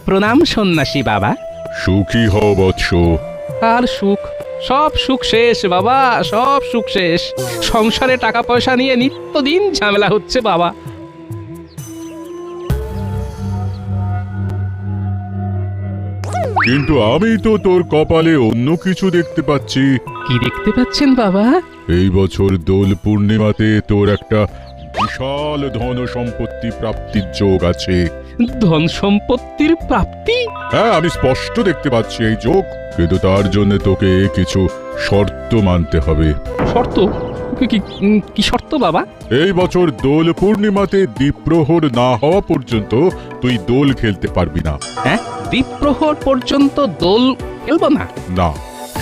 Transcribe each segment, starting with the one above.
প্রণাম সন্ন্যাসী বাবা। সুখী হও বৎস। আর সুখ, সব সুখ শেষ বাবা, সব সুখ শেষ। সংসারে টাকা পয়সা নিয়ে নিত্যদিন ঝামেলা হচ্ছে বাবা। কিন্তু আমি তো তোর কপালে অন্য কিছু দেখতে পাচ্ছি। কি দেখতে পাচ্ছেন বাবা? এই বছর দোল পূর্ণিমাতে তোর একটা বিশাল ধন সম্পত্তি প্রাপ্তির যোগ আছে। ধন সম্পত্তির প্রাপ্তি? হ্যাঁ, আমি স্পষ্ট দেখতে পাচ্ছি এই যোগ, কিন্তু তার জন্য তোকে কিছু শর্ত মানতে হবে। শর্ত? কি শর্ত বাবা? এই বছর দোল পূর্ণিমাতে দ্বীপ্রহর না হওয়া পর্যন্ত তুই দোল খেলতে পারবি না। হ্যাঁ, দ্বীপ্রহর পর্যন্ত দোল খেলবো না? না,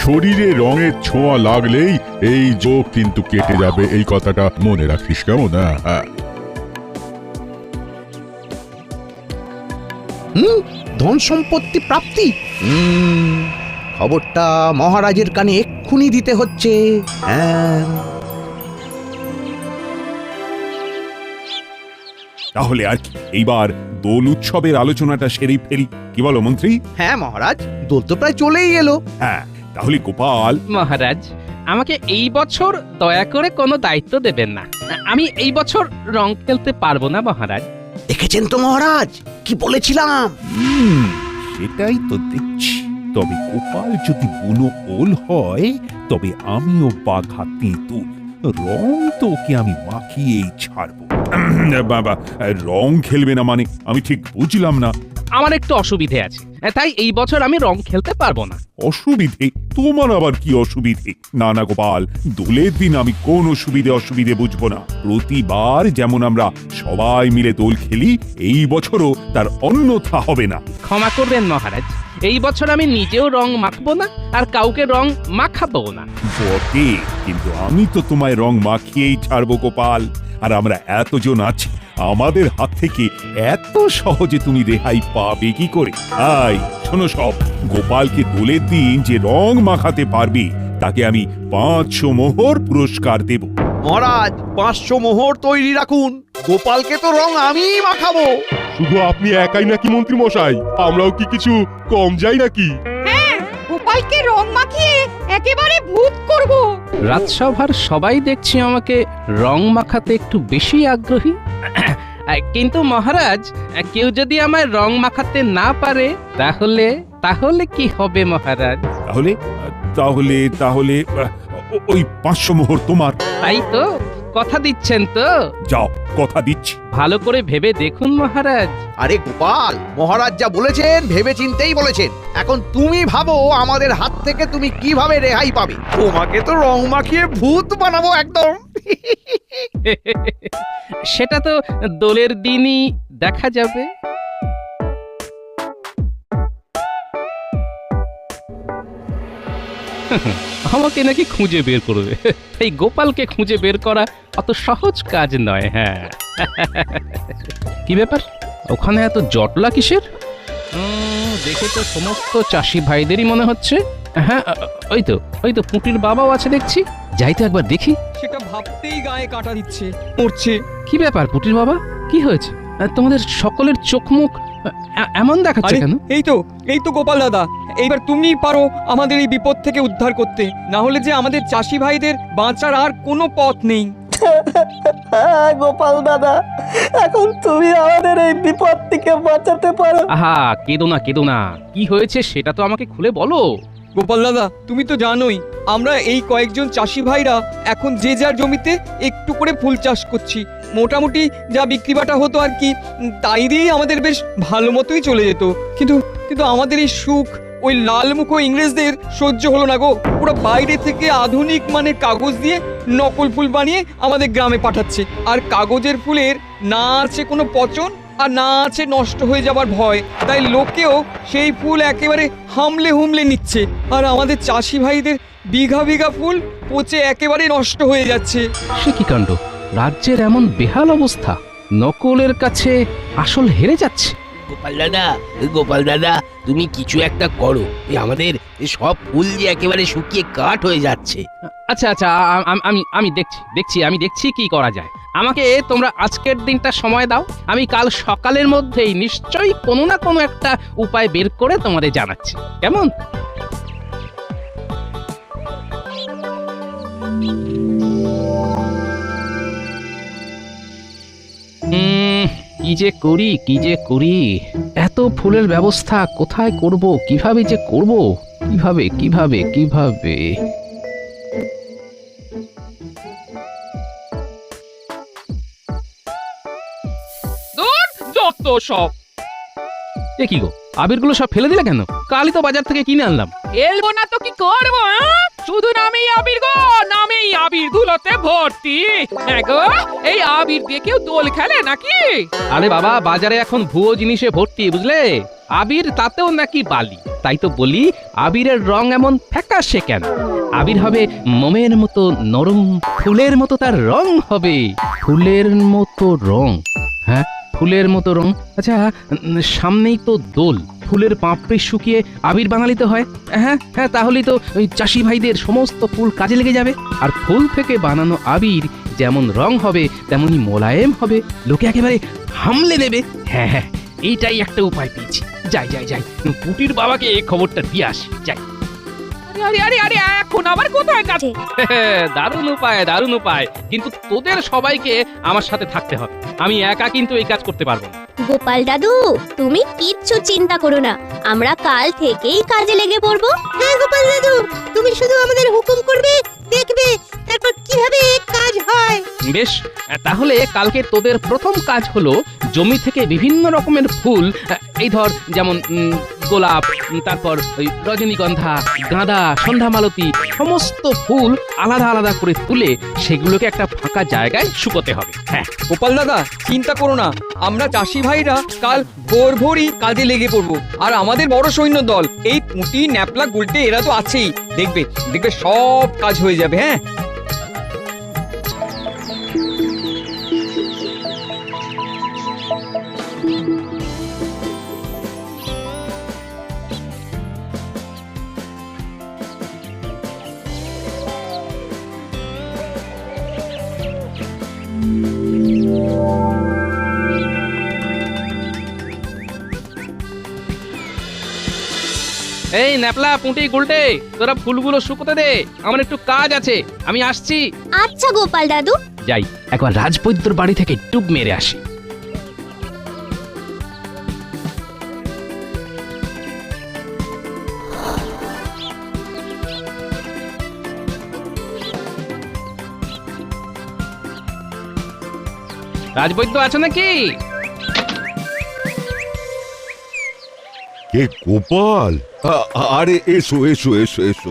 শরীরে রঙের ছোঁয়া লাগলেই এই যোগ কিন্তু কেটে যাবে, এই কথাটা মনে রাখিস, কেমন? হ্যাঁ। ধন সম্পত্তি প্রাপ্তি, খবরটা মহারাজের কানে এক্ষুনি দিতে হচ্ছে। হ্যাঁ, তাহলে আর কি, এইবার দোল উৎসবের আলোচনাটা সেরেই ফেলি, কি বলো মন্ত্রী? হ্যাঁ মহারাজ, দোল তো প্রায় চলেই এলো। হ্যাঁ, তাহলে গোপাল। মহারাজ, আমাকে এই বছর দয়া করে কোনো দায়িত্ব দেবেন না। আমি এই বছর রং খেলতে পারবো না মহারাজ। দেখেছেন তো মহারাজ, কি বলেছিলাম? সেটাই তো দেখছি। তবে গোপাল যদি বুনো ওল হয়, তবে আমিও বাঘা তেঁতুল। রং তো ওকে আমি মাখিয়েই ছাড়বো। বাবা, রং খেলবে না মানে আমি ঠিক বুঝলাম না। আমার একটু অসুবিধে আছে, তাই এই বছর আমি রং খেলতে পারবো না। অসুবিধে? তোমার আবার কি অসুবিধে? না না গোপাল, দোলের দিন আমি কোন অসুবিধে বুঝবো না। প্রতিবার যেমন আমরা সবাই মিলে দোল খেলি, এই বছরও তার অন্যথা হবে না। ক্ষমা করবেন মহারাজ, এই বছর আমি নিজেও রং মাখবো না আর কাউকে রং মাখাবো না। বটে, কিন্তু আমি তো তোমায় রং মাখিয়েই ছাড়বো গোপাল। আর আমরা এতজন আছি, আমাদের হাত থেকে এত সহজে তুমি রেহাই পাবে কি করে? আই শোনো সব, গোপালকে দোলের দিন যে রং মাখাতে পারবে তাকে আমি 500 মোহর পুরস্কার দেব। মহারাজ, 500 মোহর তৈরি রাখুন, গোপালকে তো রং আমিই মাখাবো। শুধু আপনি একাই নাকি মন্ত্রী মশাই? আমরাও কি কিছু কম যাই নাকি? হ্যাঁ, গোপালকে রং মাখিয়ে একেবারে ভূত করব। রাজসভার সবাই দেখছি আমাকে রং মাখাতে একটু বেশি আগ্রহী। কিন্তু মহারাজ, কেউ যদি আমায় রং মাখাতে না পারে তাহলে তাহলে কি হবে মহারাজ? তাহলে তাহলে তাহলে ওই 500 মোহর তোমার। তাই তো? কথা দিচ্ছেন তো? যাও, কথা দিচ্ছি। ভালো করে ভেবে দেখুন মহারাজ। আরে গোপাল, মহারাজ যা বলেছেন ভেবে চিন্তেই বলেছেন। এখন তুমি ভাবো আমাদের হাত থেকে তুমি কিভাবে রেহাই পাবে। তোমাকে তো রং মাখিয়ে ভূত বানাবো একদম। সেটা তো দোলের দিনই দেখা যাবে। আমাকে নাকি খুঁজে বের করবে, এই গোপালকে খুঁজে বের করা অত সহজ কাজ নয়। হ্যাঁ, কি ব্যাপার, ওখানে এত জটলা কিসের? দেখে তো সমস্ত চাষি ভাইদেরই মনে হচ্ছে। হ্যাঁ, ওই তো পুঁটির বাবাও আছে দেখছি। যাই তো একবার দেখি। সেটা ভাবতেই গায়ে কাটা দিচ্ছে, পড়ছে। কি ব্যাপার পুঁটির বাবা, কি হয়েছে? তোমাদের সকলের চোখ মুখ এমন দেখাচ্ছে কেন? এই তো গোপাল দাদা, এইবার তুমিই পারো আমাদের এই বিপদ থেকে উদ্ধার করতে, না হলে যে আমাদের চাষি ভাইদের বাঁচার আর কোনো পথ নেই। গোপাল দাদা, এখন তুমি আমাদের এই বিপদ থেকে বাঁচাতে পারো। আহা, কেঁদো না, কি হয়েছে সেটা তো আমাকে খুলে বলো। গোপাল দাদা, তুমি তো জানোই আমরা এই কয়েকজন চাষি ভাইরা এখন যে যার জমিতে একটু করে ফুল চাষ করছি। মোটামুটি যা বিক্রি বাটা হতো আর কি, তাই দিয়েই আমাদের বেশ ভালো মতোই চলে যেত। কিন্তু আমাদের এই সুখ ওই লালমুখো ইংরেজদের সহ্য হলো না গো। ওরা বাইরে থেকে আধুনিক মানে কাগজ দিয়ে নকল ফুল বানিয়ে আমাদের গ্রামে পাঠাচ্ছে। আর কাগজের ফুলের না আছে কোনো পচন আর না আছে নষ্ট হয়ে যাবার ভয়, তাই লোকেও সেই ফুল একেবারে হামলে হুমলে নিচ্ছে। আর আমাদের চাষি ভাইদের বিঘা বিঘা ফুল পচে একেবারে নষ্ট হয়ে যাচ্ছে। সে কি কাণ্ড, রাজ্যের এমন বেহাল অবস্থা, নকলের কাছে আসল হেরে যাচ্ছে। গোপাল দাদা, তুমি কিছু একটা করো, আমাদের সব ফুল যে একেবারে শুকিয়ে কাঠ হয়ে যাচ্ছে। আচ্ছা, আমি দেখছি কি করা যায়। আমাকে তোমরা আজকের দিনটা সময় দাও, আমি কাল সকালের মধ্যেই নিশ্চয়ই কোনো না কোনো একটা উপায় বের করে তোমাদের জানাচ্ছি, কেমন? কি যে করি কি যে করি, এত ফুলের ব্যবস্থা কোথায় করব, কিভাবে যে করব, কিভাবে কিভাবে কিভাবে যত সব এ কি গো, আবিরগুলো সব ফেলে দিলে কেন? কালই তো বাজার থেকে কিনে আনলাম। এলবো না তো কি করবো? শুধু নামেই আবির গো, নামেই আবির ধুলোতে ভর্তি। হ্যাঁ গো, এই আবির দিয়ে কেউ দোল খেলে নাকি? আরে বাবা, বাজারে এখন ভুয়ো জিনিসে ভর্তি, বুঝলে? আবির তাতেও নাকি বালি। তাই তো বলি, আবিরের রং এমন ফ্যাকাশে কেন? আবির হবে মোমের মতো নরম, ফুলের মতো তার রং হবে। ফুলের মতো রং? হ্যাঁ, ফুলের মতো রং। আচ্ছা, সামনেই তো দোল, ফুলের পাপড়ি শুকিয়ে আবির বানালিতে হয়। হ্যাঁ হ্যাঁ, তাহলেই তো ওই চাষি ভাইদের সমস্ত ফুল কাজে লেগে যাবে। আর ফুল থেকে বানানো আবির যেমন রং হবে তেমনি মোলায়েম হবে, লোকে একেবারে হামলে নেবে। হ্যাঁ হ্যাঁ, এইটাই একটা উপায় পেয়েছি। যাই যাই যাই, পুটির বাবাকে এই খবরটা দিয়ে আসি, যাই। আরে আরে আরে, এখন আবার কোথায় কাজ? দারুণ উপায়, দারুণ উপায়, কিন্তু তোদের সবাইকে আমার সাথে থাকতে হবে। আমি একা কিন্তু এই কাজ করতে পারবো না। গোপাল দাদু, তুমি কিচ্ছু চিন্তা করো না, আমরা কাল থেকেই কাজে লেগে পড়বো। হ্যাঁ গোপাল দাদু, তুমি শুধু আমাদের হুকুম করবে, দেখবে তারপর কিভাবে কাজ হয়। বেশ, তাহলে কালকে তোদের প্রথম কাজ হলো জমি থেকে বিভিন্ন রকমের ফুল, এই ধর যেমন গোলাপ, তারপর ওই রজনীগন্ধা, গাঁদা, সন্ধ্যামালতী, সমস্ত ফুল আলাদা আলাদা করে তুলে সেগুলোকে একটা ফাঁকা জায়গায় শুকোতে হবে। হ্যাঁ গোপাল দাদা, চিন্তা করো না, আমরা চাষি ভাইরা কাল ভোর ভোরই কাজে লেগে পড়বো। আর আমাদের বড় সৈন্য দল, এই পুঁটি, ন্যাপলা, গুলটে এরা তো আছেই, দেখবে দেখবে সব কাজ হয়ে যাবে। হ্যাঁ, এই ন্যাপলা, পুঁটি, গুলটে, তোরা ফুলগুলো শুকোতে দে, আমার একটু কাজ আছে, আমি আসছি। আচ্ছা গোপাল দাদু। যাই, একবার রাজবৈদ্যর বাড়ি থেকে ডুব মেরে আসি। রাজবৈদ্য আছে নাকি? কে গোপাল? আরে এসো এসো এসো এসো।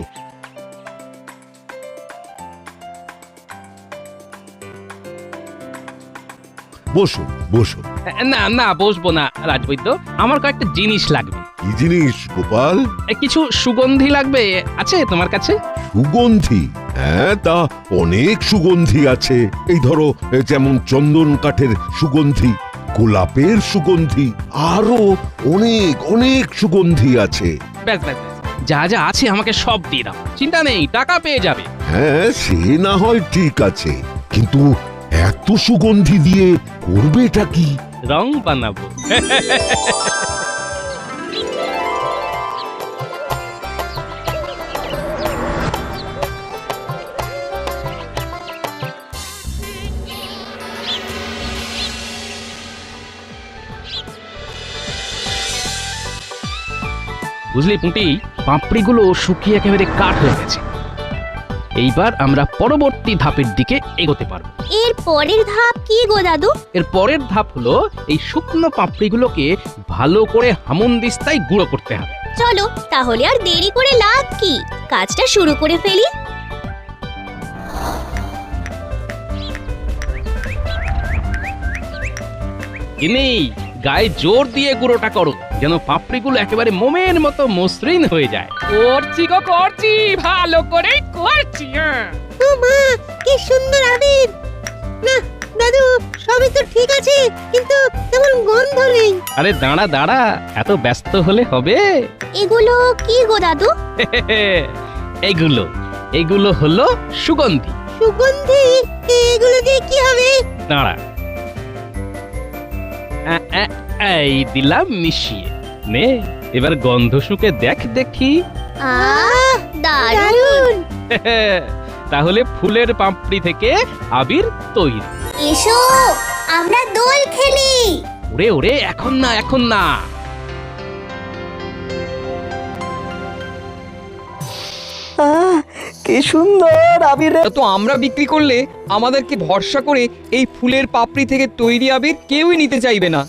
বসো বসো। না না, বসবো না রাজবৈদ্য, আমার কয়েকটা জিনিস লাগবে। কি জিনিস গোপাল? কিছু সুগন্ধি লাগবে, আছে তোমার কাছে? সুগন্ধি? হ্যাঁ, তা অনেক সুগন্ধি আছে। এই ধরো, যেমন চন্দন কাঠের সুগন্ধি, গোলাপের সুগন্ধি, আরো অনেক অনেক সুগন্ধি আছে। ব্যাস ব্যাস ব্যাস, যা যা আছে আমাকে সব দিয়ে দাও, চিন্তা নেই, টাকা পেয়ে যাবে। হ্যাঁ, সে না হয় ঠিক আছে, কিন্তু এত সুগন্ধি দিয়ে করবেটা কি? রং বানাবো। বুঝলি পুঁটি, পাপড়িগুলো শুকিয়ে একেবারে কাঠ হয়ে গেছে। এইবার আমরা পরবর্তী ধাপের দিকে এগোতে পারবো। এর পরের ধাপ কি গো দাদু? এর পরের ধাপ হলো এই শুকনো পাপড়িগুলোকে ভালো করে হামনদিস্তায় গুঁড়ো করতে হবে। চলো তাহলে আর দেরি করে লাভ কি, কাজটা শুরু করে ফেলি। নেই, গায়ে জোর দিয়ে গুঁড়োটা করো, যেন পাপড়িগুলো একেবারে মোমের মতো মসৃণ হয়ে যায়। করছি গো, করছি, ভালো করে করছি। হ্যাঁ, ও মা, কি সুন্দর আবির! না দাদু, সবই তো ঠিক আছে, কিন্তু তেমন গন্ধ নেই। আরে দাঁড়া দাঁড়া, এত ব্যস্ত হলে হবে? এগুলো কি গো দাদু? এগুলো এগুলো হলো সুগন্ধি। সুগন্ধি? এগুলো দিয়ে কি হবে? দাঁড়া। এই দিলাম মিশিয়ে নে, এবার গন্ধ শুকে দেখ দেখি। দারুণ! তাহলে ফুলের পাপড়ি থেকে আবির তৈরি। এসো আমরা দোল খেলি। ওরে ওরে, এখন না, এখন না। কি সুন্দর আবিরে। তো আমরা বিক্রি করলে আমাদেরকে ভরসা করে এই ফুলের পাপড়ি থেকে তৈরি আবির কেউই নিতে চাইবে না।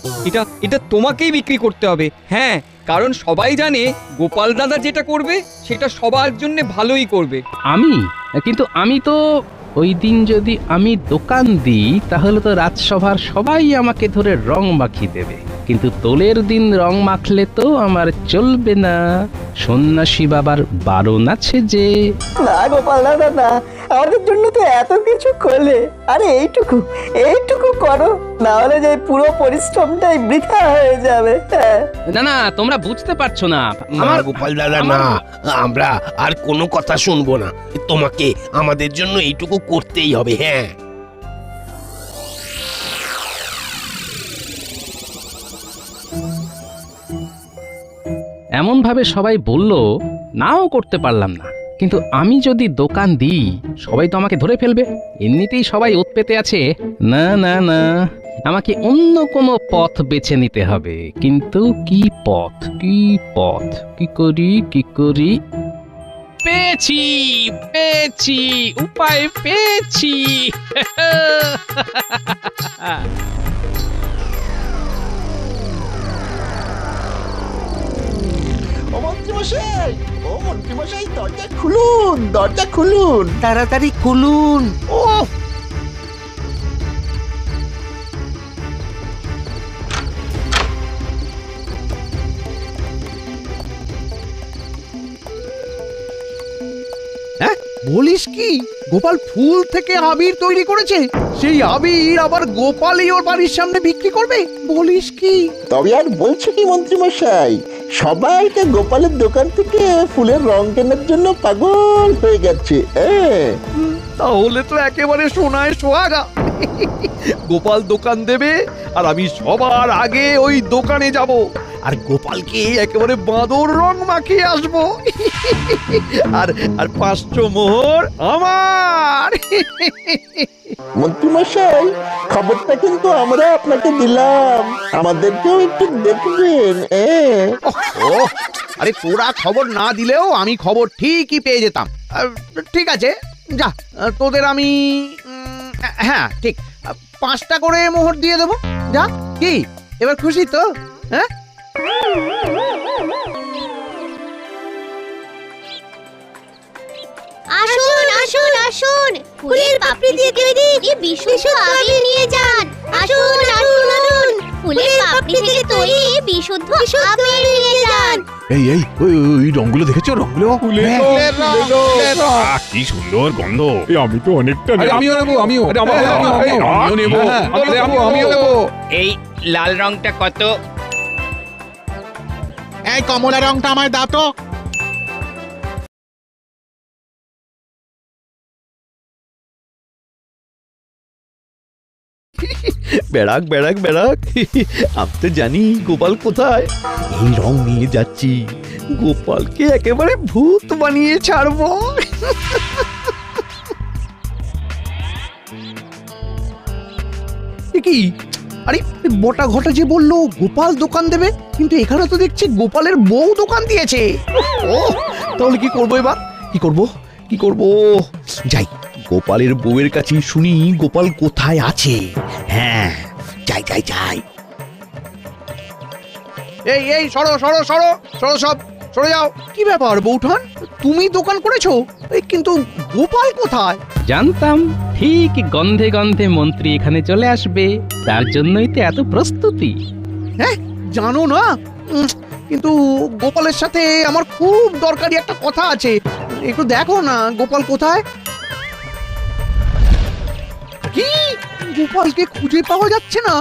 এটা তোমাকেই বিক্রি করতে হবে। হ্যাঁ, কারণ সবাই জানে গোপাল দাদা যেটা করবে সেটা সবার জন্য ভালোই করবে। কিন্তু আমি তো ওই দিন যদি আমি দোকান দিই তাহলে তো রাজসভার সবাই আমাকে ধরে রং মাখিয়ে দেবে, কিন্তু দোলের দিন রং মাখলে তো আমার চলবে না। সন্ন্যাসী বাবার বারণ আছে যে। না গোপাল দাদা না, আমাদের জন্য তো এত কিছু করলে, আরে এইটুকু করো, না হলে যে পুরো পরিশ্রমটাই বৃথা হয়ে যাবে। না না, তোমরা বুঝতে পারছো না। আমার গোপাল দাদা না, আমরা আর কোনো কথা শুনবো না। তোমাকে আমাদের জন্য এইটুকু করতেই হবে। হ্যাঁ, এমন ভাবে সবাই বলল, নাও করতে পারলাম না। কিন্তু আমি যদি দোকান দিই সবাই তো আমাকে ধরে ফেলবে, এমনিতেই সবাই ওত পেতে আছে। না না না, আমাকে অন্য কোনো পথ বেছে নিতে হবে। কিন্তু কি পথ, কি করি? পেয়েছি উপায় পেয়েছি। মন্ত্রীমশাই দরজা খুলুন, তাড়াতাড়ি খুলুন। ও বলিস কি, গোপাল ফুল থেকে আবির তৈরি করেছে? সেই আবির আবার গোপালই ওর বাড়ির সামনে বিক্রি করবে? বলিস কি? তবে আর বলছো কি মন্ত্রীমশাই, সবাই তো গোপালের দোকান থেকে ফুলের রং কেনার জন্য পাগল হয়ে গেছে। তাহলে তো একেবারে সোনায় সোহাগা। গোপাল দোকান দেবে আর আমি সবার আগে ওই দোকানে যাব, আর গোপালকে একেবারে বাঁদর রং মাখিয়ে আসবো। আর 500 মোহর আমার। মন্ত্রীমশাই, খবরটা কিন্তু আমরা আপনাকে দিলাম, আমাদেরকেও একটু দেখবেন। আরে তোরা খবর না দিলেও আমি খবর ঠিকই পেয়ে যেতাম। ঠিক আছে, যা, তোদের আমি হ্যাঁ ঠিক 5টা করে মোহর দিয়ে দেবো। যা, কি এবার খুশি তো? হ্যাঁ, আসুন ফুলের পাপড়ি দিয়ে তৈরি এই বিশুদ্ধ আবির নিয়ে যান। আসুন ফুলের পাপড়ি থেকে তৈরি বিশুদ্ধ আবির নিয়ে যান। ওই রংগুলো দেখেছো? রংগুলো কি সুন্দর গন্ধ। আমি তো অনেকটা আমিও নেব। এই লাল রংটা কত? এই কমলা রংটা আমায় দাও তো। বেড়াক আমি তো জানি গোপাল কোথায়। এই রং নিয়ে যাচ্ছি, গোপালকে একেবারে ভূত বানিয়ে ছাড়বো। কি, আরে বটা ঘটা যে বললো গোপাল দোকান দেবে, কিন্তু এখানে তো দেখছি গোপালের বউ দোকান দিয়েছে। ও তাহলে কি করবো এবার? কি করব? যাই, গোপালের বউয়ের কাছে শুনি গোপাল কোথায় আছে। হ্যাঁ, যাই। এই সরো যাও। কি ব্যাপার বউঠান, তুমি দোকান করেছো, কিন্তু গোপাল কোথায়? জানতাম ঠিক গন্ধে গন্ধে মন্ত্রী এখানে চলে আসবে, তার জন্যই তো এত প্রস্তুতি। হ্যাঁ, জানো না, কিন্তু গোপালের সাথে আমার খুব দরকারি একটা কথা আছে। একটু দেখো না গোপাল কোথায়। কি, গোপালকে খুঁজে পাওয়া যাচ্ছে না?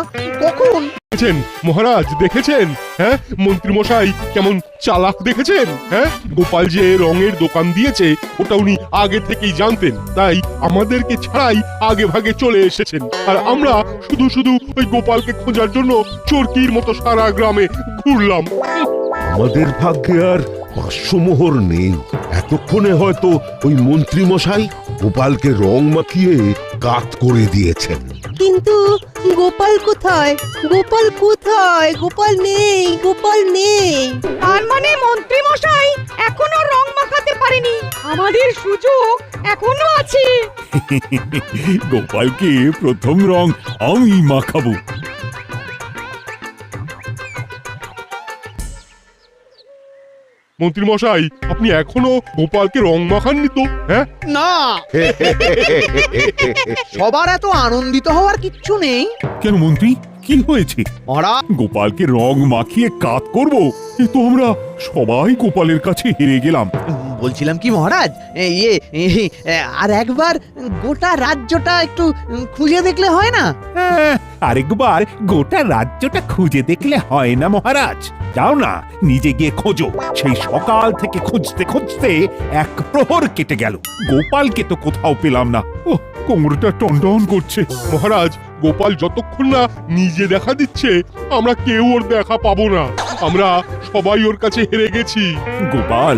কখন? দেখেছেন মহারাজ, দেখেছেন? হ্যাঁ, মন্ত্রী মশাই কেমন চালাক দেখেছেন? হ্যাঁ, গোপাল যে রঙের দোকান দিয়েছে ওটা উনি আগে থেকেই জানতেন, তাই আমাদেরকে ছাড়াই আগে ভাগে চলে এসেছেন। আর আমরা শুধু শুধু ওই গোপালকে খোঁজার জন্য চোরকির মতো সারা গ্রামে ঘুরলাম। আমাদের ভাগ্যে আর 500 মোহর নেই। এতক্ষণে হয়তো ওই মন্ত্রী মশাই গোপালকে রং মাখিয়ে কাত করে দিয়েছেন। কিন্তু গোপাল কোথায়? গোপাল কোথায়? গোপাল নেই, গোপাল নেই। তার মানে মন্ত্রী মশাই এখনো রং মাখাতে পারেনি, আমাদের সুযোগ এখনো আছে। গোপালকে প্রথম রং আমি মাখাবো। মন্ত্রী মশাই, আপনি এখনো গোপালকে রং মাখাননি তো? হ্যাঁ, না, সবার এত আনন্দিত হওয়ার কিচ্ছু নেই। কেন মন্ত্রী, কি হয়েছে? মহারাজ, গোপালকে রং মাখিয়ে কাত করব, এ তো আমরা সবাই গোপালের কাছে হেরে গেলাম। বলছিলাম কি মহারাজ, আর একবার গোটা রাজ্যটা একটু খুঁজে দেখলে হয় না? আরেকবার গোটা রাজ্যটা খুঁজে দেখলে হয় না মহারাজ? যাও না, নিজে গিয়ে খোঁজো। সেই সকাল থেকে খুঁজতে খুঁজতে এক প্রহর কেটে গেল, গোপালকে তো কোথাও পেলাম না। ও, কোমরটা টনটন করছে। মহারাজ, গোপাল যতক্ষণ না নিজে দেখা দিচ্ছে আমরা কেউ ওর দেখা পাবো না। আমরা সবাই ওর কাছে হেরে গেছি। গোপাল,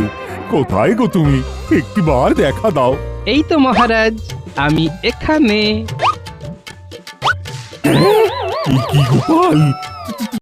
কোথায় গো তুমি? একটিবার দেখা দাও। এই তো মহারাজ, আমি এখানে। কি গোপাল,